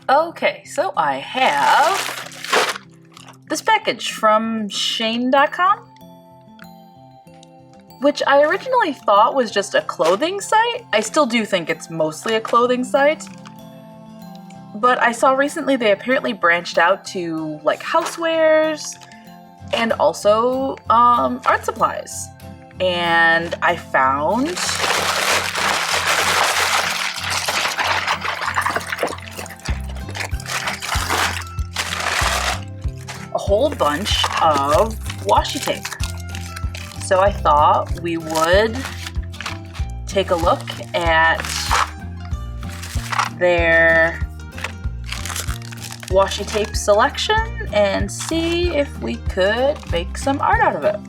Okay, so I have this package from Shane.com, which I originally thought was just a clothing site. I still do think it's mostly a clothing site, but I saw recently they apparently branched out to like housewares and also art supplies. And I found a whole bunch of washi tape. So I thought we would take a look at their washi tape selection and see if we could make some art out of it.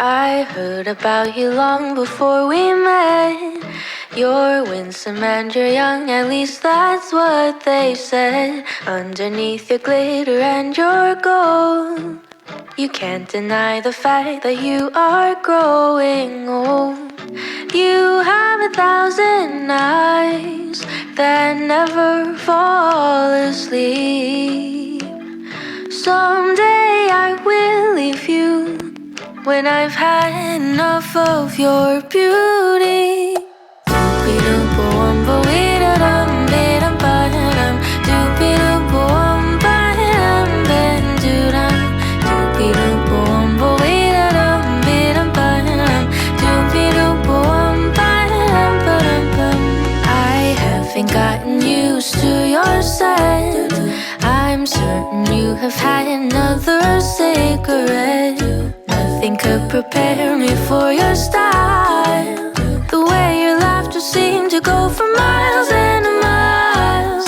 I heard about you long before we met. You're winsome and you're young, at least that's what they said. Underneath your glitter and your gold, you can't deny the fact that you are growing old. You have 1,000 eyes that never fall asleep. Someday I will leave you when I've had enough of your beauty. have had another cigarette. Nothing could prepare me for your style. The way your laughter seemed to go for miles and miles.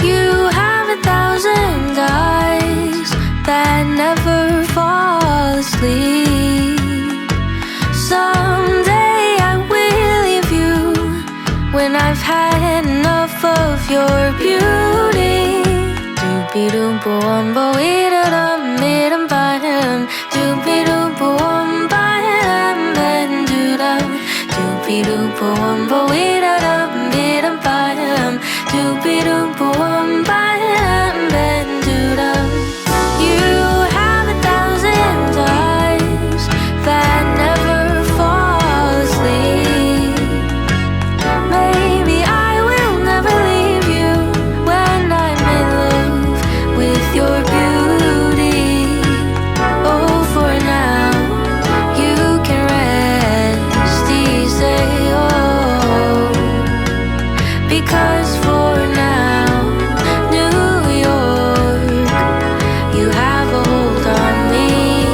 You have 1,000 eyes that never fall asleep. Someday I will leave you when I've had enough of your beauty. Doopy-doop-boom-bo-ee-da-dum-ee-dum-ba-dum. Doopy-doop-boom-ba-dum-ba-dum-doo-dum. Doopy-doop-boom-bo-ee-da-dum-ee-dum-ba-dum. Doopy-doop-boom-ba-dum-ba-dum-doo-dum. You have 1,000 eyes that never fall asleep. Maybe I will never leave you when I'm in love with your beauty. Oh, for now you can rest easy, oh, because for now, New York, you have a hold on me.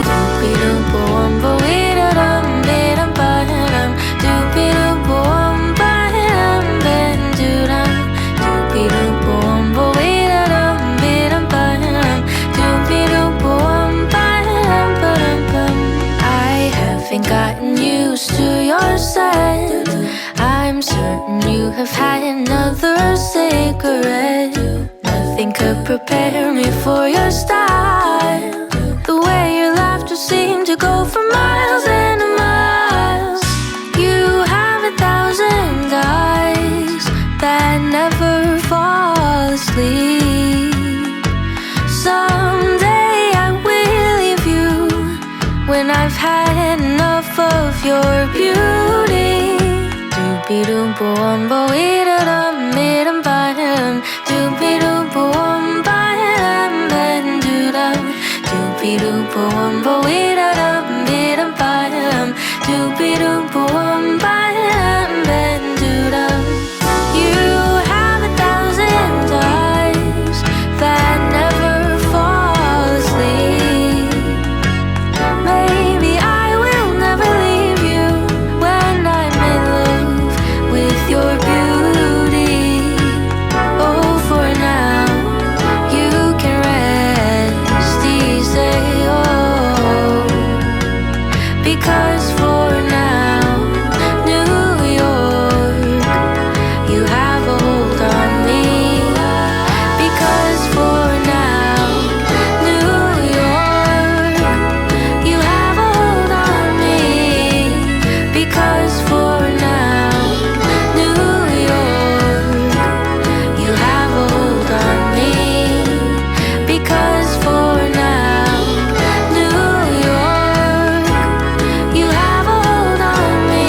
Doopy-doop-boom-bo-ee-da-dum-ee-dum-ba-dum. Doopy-doop-boom-ba-dum-ba-dum-doo-dum. Doopy-doop-boom-bo-ee-da-dum-ee-dum-ba-dum. Doopy-doop-boom-ba-dum-ba-dum-bum. I haven't gotten used to your scent. I'm certain you have had another cigarette. Nothing could prepare me for your style. The way your laughter seemed to go for miles and miles. You have 1,000 eyes that never fall asleep. Someday I will leave you when I've had enough of your beauty. Doopy-doop-boom-bo-ee-da-dum-ee-dum-ba-dum. Doopy-doop-boom-ba-dum-ba-dum-doo-dum. Doopy-doop-boom-bo-ee-da-dum-ee-dum-ba-dum. Doopy-doop-boom-ba-dum-ba-dum-doo-dum. You have 1,000 eyes that never fall asleep. Maybe I will never leave you when I'm in love with your beauty. Oh, for now you can rest easy, oh, because for now, New York, you have a hold on me. Because for now, New York, you have a hold on me. Because for now, New York, you have a hold on me. Because for now, New York, you have a hold on me.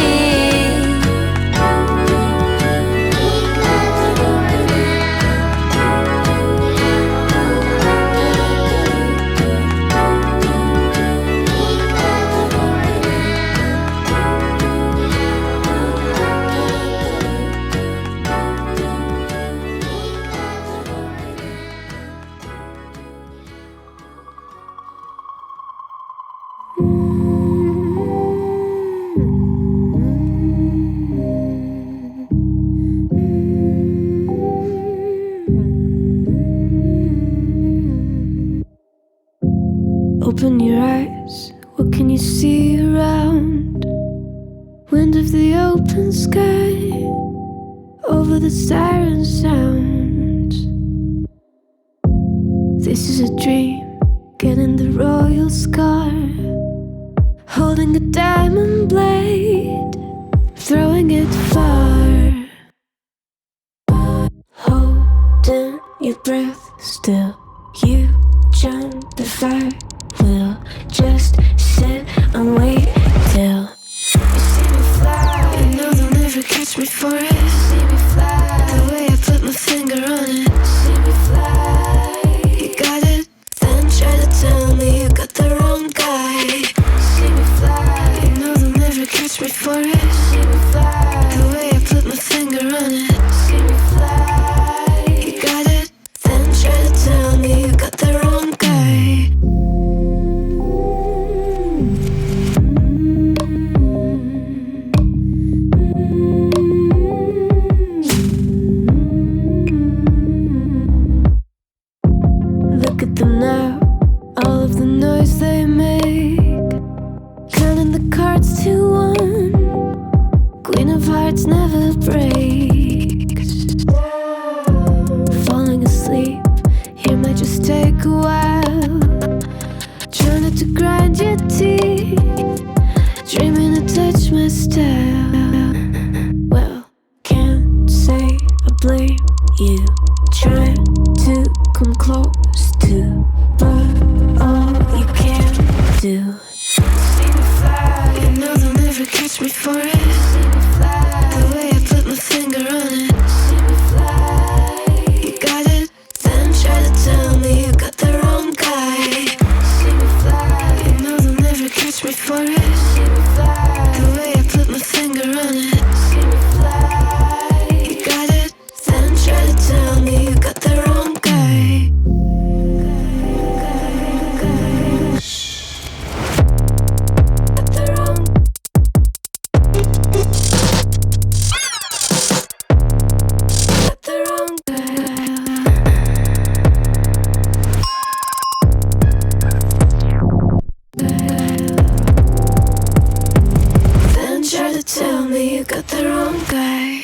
Open your eyes, what can you see around? Wind of the open sky, over the siren sounds. This is a dream, getting the royal scar, holding a diamond blade, throwing it far. Holding your breath still, you jump the fire. We'll just sit and wait till you see me fly. You know they'll never catch me for it. See me fly, the way I put my finger on it. See me fly, you got it, then try to tell me you got the wrong guy. See me fly, you know they'll never catch me for it. See me fly, the way I put my finger on it. See me fly, you got it, then try to tell me you got the wrong guy. touch my style. Well, can't say I blame you. Trying to come close to, but all you can do. See me fly, you know they'll never catch me for it. See me fly, the way I put my finger on it. See me fly, you got it, then try to tell me you got the wrong guy. See me fly, you know they'll never catch me for it. See me fly, the way I put my finger on it. See me fly, you got it, then try to tell me you got the wrong guy. Got the wrong. Got the wrong guy. Then try to tell me you got the wrong guy.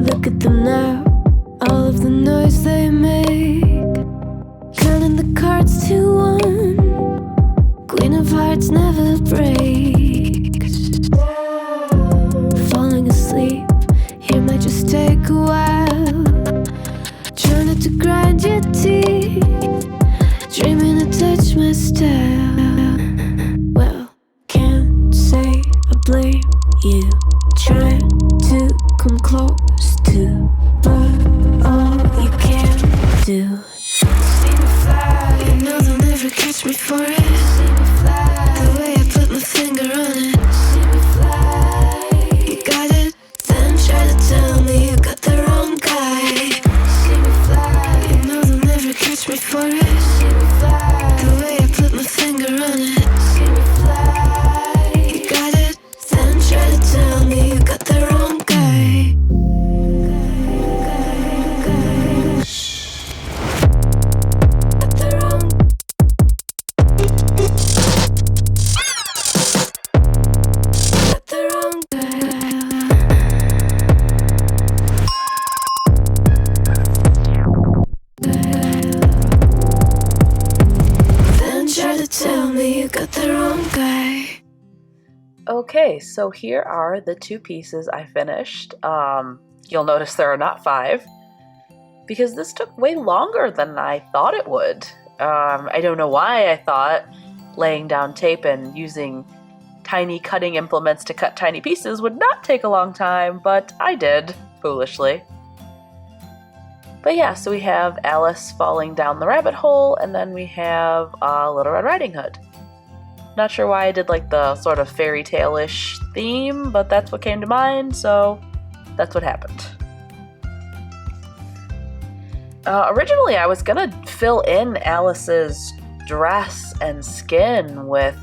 Look at them now, all of the noise they make. Counting the cards to one. Queen of hearts never breaks. Falling asleep, here might just take a while. Trying not to grind your teeth. Dreaming to touch my style. Well, can't say I blame you. Trying to come close to, but all you can do. See me fly, you know they'll never catch me for it. See me fly, the way I put my finger on it. See me fly, you got it, then try to tell me you got the wrong guy. See me fly, you know they'll never catch me for it. See me fly, the way I put my finger on it. See me fly, you got it, then try to tell me you got the wrong guy. Got the wrong. Got the wrong guy. Then try to tell me you got the wrong guy. Okay, so here are the two pieces I finished. You'll notice there are not 5, because this took way longer than I thought it would. I don't know why I thought laying down tape and using tiny cutting implements to cut tiny pieces would not take a long time, but I did, foolishly. But yeah, so we have Alice falling down the rabbit hole, and then we have Little Red Riding Hood. Not sure why I did like the sort of fairy tale-ish theme, but that's what came to mind, so that's what happened. Originally, I was gonna fill in Alice's dress and skin with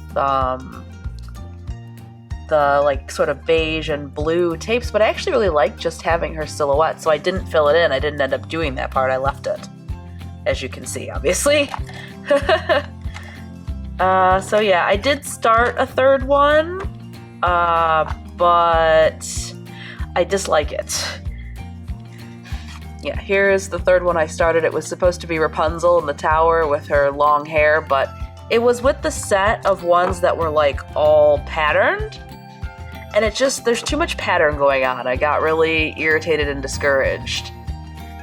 the like sort of beige and blue tapes, but I actually really liked just having her silhouette, so I didn't fill it in. I didn't end up doing that part. I left it, as you can see, obviously. So yeah, I did start a third one, but I dislike it. Yeah, here's the third one I started. It was supposed to be Rapunzel in the tower with her long hair, but it was with the set of ones that were like all patterned, and it just, there's too much pattern going on. I got really irritated and discouraged.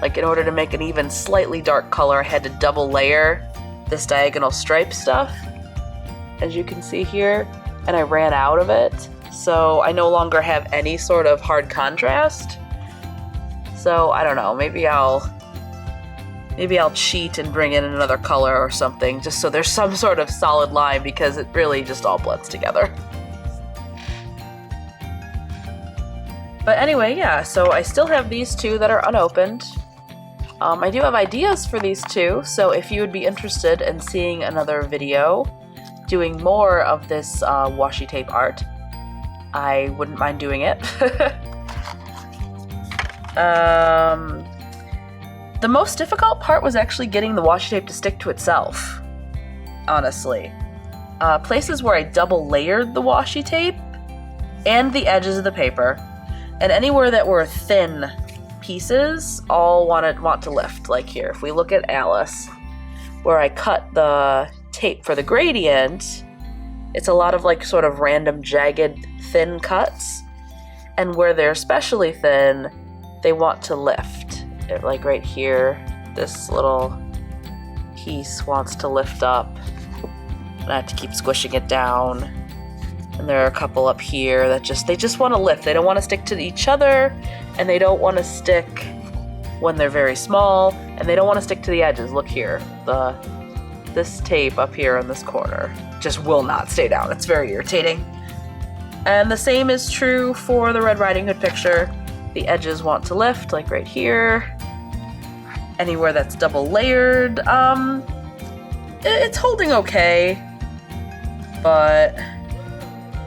Like, in order to make an even slightly dark color, I had to double layer this diagonal stripe stuff, as you can see here, and I ran out of it, so I no longer have any sort of hard contrast. So I don't know, maybe I'll cheat and bring in another color or something, just so there's some sort of solid line, because it really just all blends together. But anyway, yeah, so I still have these two that are unopened. I do have ideas for these two, so if you would be interested in seeing another video doing more of this washi tape art, I wouldn't mind doing it. The most difficult part was actually getting the washi tape to stick to itself, honestly. Places where I double layered the washi tape and the edges of the paper, and anywhere that were thin pieces all want to lift. Like here, if we look at Alice, where I cut the tape for the gradient, it's a lot of like sort of random jagged thin cuts, and where they're especially thin, they want to lift. Like right here, this little piece wants to lift up, and I have to keep squishing it down. And there are a couple up here that they just want to lift. They don't want to stick to each other, and they don't want to stick when they're very small, and they don't want to stick to the edges. Look here, this tape up here in this corner just will not stay down. It's very irritating. And the same is true for the Red Riding Hood picture. The edges want to lift, like right here. Anywhere that's double layered, it's holding okay, but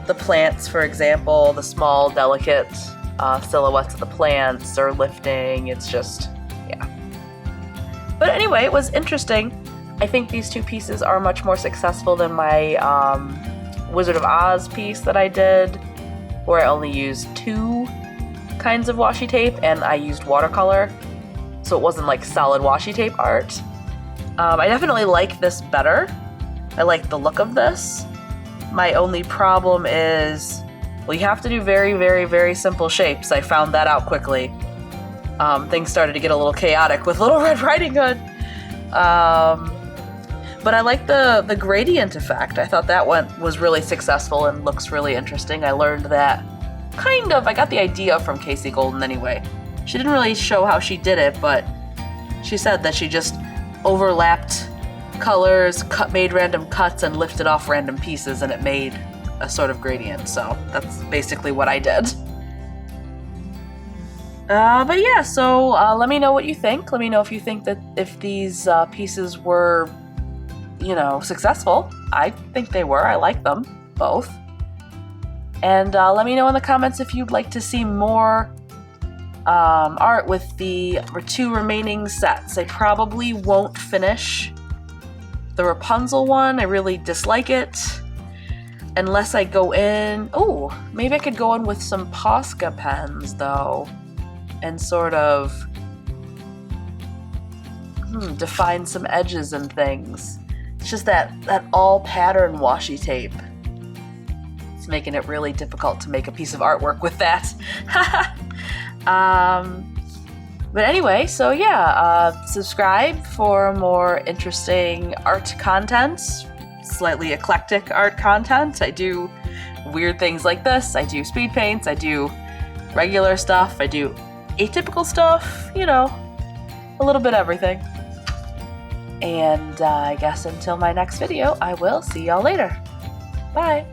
the plants, for example, the small, delicate silhouettes of the plants are lifting. It's just, yeah. But anyway, it was interesting. I think these two pieces are much more successful than my Wizard of Oz piece that I did, where I only used 2 kinds of washi tape and I used watercolor, so it wasn't like solid washi tape art. I definitely like this better. I like the look of this. My only problem is, well, you have to do very, very, very simple shapes. I found that out quickly. Things started to get a little chaotic with Little Red Riding Hood. But I like the gradient effect. I thought that one was really successful and looks really interesting. I learned that I got the idea from Casey Golden anyway. She didn't really show how she did it, but she said that she just overlapped colors, made random cuts, and lifted off random pieces, and it made a sort of gradient. So that's basically what I did. But yeah, so let me know what you think. Let me know if you think that if these pieces were, successful. I think they were. I like them both. And let me know in the comments if you'd like to see more art with the 2 remaining sets. I probably won't finish the Rapunzel one. I really dislike it. Unless I go in... Oh, maybe I could go in with some Posca pens, though. And sort of define some edges and things. It's just that all pattern washi tape. It's making it really difficult to make a piece of artwork with that. But anyway, so yeah, subscribe for more interesting art content, slightly eclectic art content. I do weird things like this. I do speed paints. I do regular stuff. I do atypical stuff, a little bit of everything. And I guess until my next video, I will see y'all later. Bye.